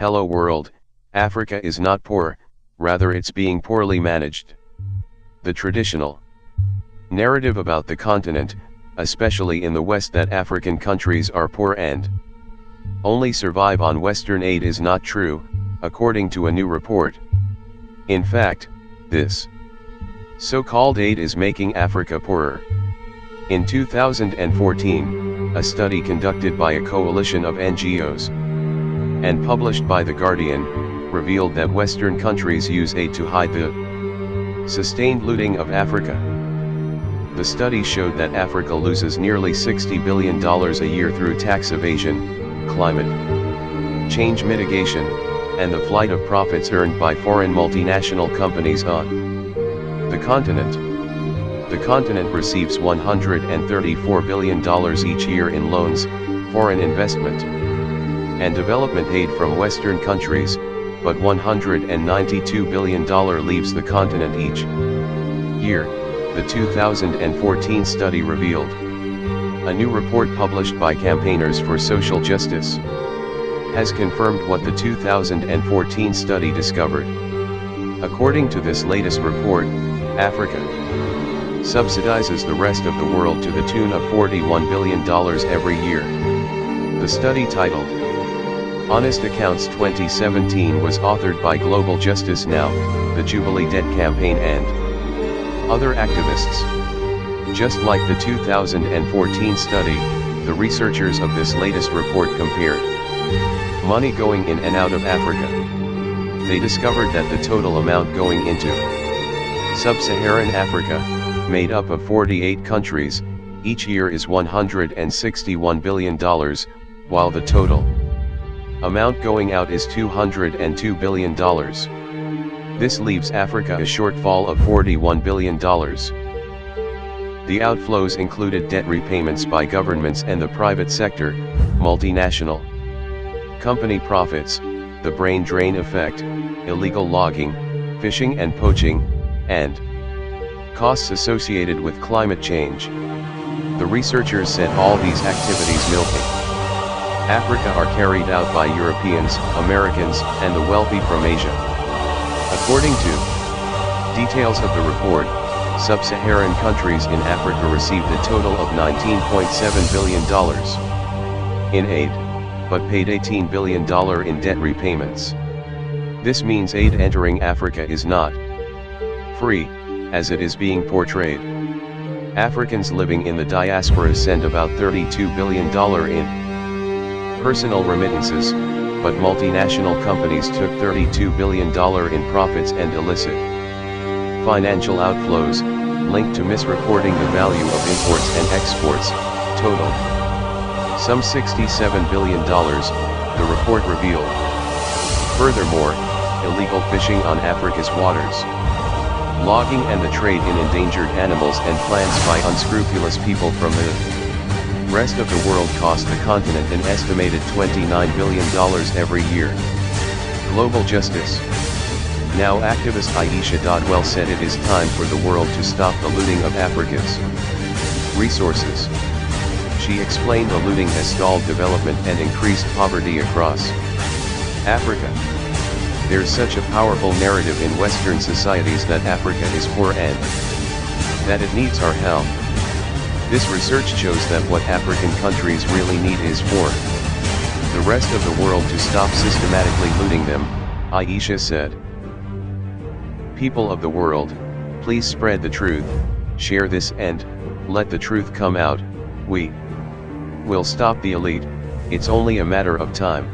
Hello world, Africa is not poor, rather it's being poorly managed. The traditional narrative about the continent, especially in the West, that African countries are poor and only survive on Western aid is not true, according to a new report. In fact, this so-called aid is making Africa poorer. In 2014, a study conducted by a coalition of NGOs and published by The Guardian, revealed that Western countries use aid to hide the sustained looting of Africa. The study showed that Africa loses nearly $60 billion a year through tax evasion, climate change mitigation, and the flight of profits earned by foreign multinational companies on the continent. The continent receives $134 billion each year in loans, foreign investment, and development aid from Western countries, but $192 billion leaves the continent each year, the 2014 study revealed. A new report published by Campaigners for Social Justice has confirmed what the 2014 study discovered. According to this latest report, Africa subsidizes the rest of the world to the tune of $41 billion every year. The study, titled Honest Accounts 2017, was authored by Global Justice Now, the Jubilee Debt Campaign, and other activists. Just like the 2014 study, the researchers of this latest report compared money going in and out of Africa. They discovered that the total amount going into Sub-Saharan Africa, made up of 48 countries, each year is $161 billion, while the total amount going out is $202 billion. This leaves Africa a shortfall of $41 billion. The outflows included debt repayments by governments and the private sector, multinational company profits, the brain drain effect, illegal logging, fishing and poaching, and costs associated with climate change. The researchers said all these activities milking Africa are carried out by Europeans, Americans, and the wealthy from Asia. According to details of the report, sub-Saharan countries in Africa received a total of $19.7 billion in aid, but paid $18 billion in debt repayments. This means aid entering Africa is not free, as it is being portrayed. Africans living in the diaspora send about $32 billion in personal remittances, but multinational companies took $32 billion in profits and illicit financial outflows, linked to misreporting the value of imports and exports, total some $67 billion, the report revealed. Furthermore, illegal fishing on Africa's waters, logging and the trade in endangered animals and plants by unscrupulous people from the rest of the world cost the continent an estimated $29 billion every year. Global Justice Now activist Aisha Dodwell said it is time for the world to stop the looting of Africa's resources. She explained the looting has stalled development and increased poverty across Africa. There's such a powerful narrative in Western societies that Africa is poor and that it needs our help. This research shows that what African countries really need is for the rest of the world to stop systematically looting them, Aisha said. People of the world, please spread the truth, share this and let the truth come out. We will stop the elite, it's only a matter of time.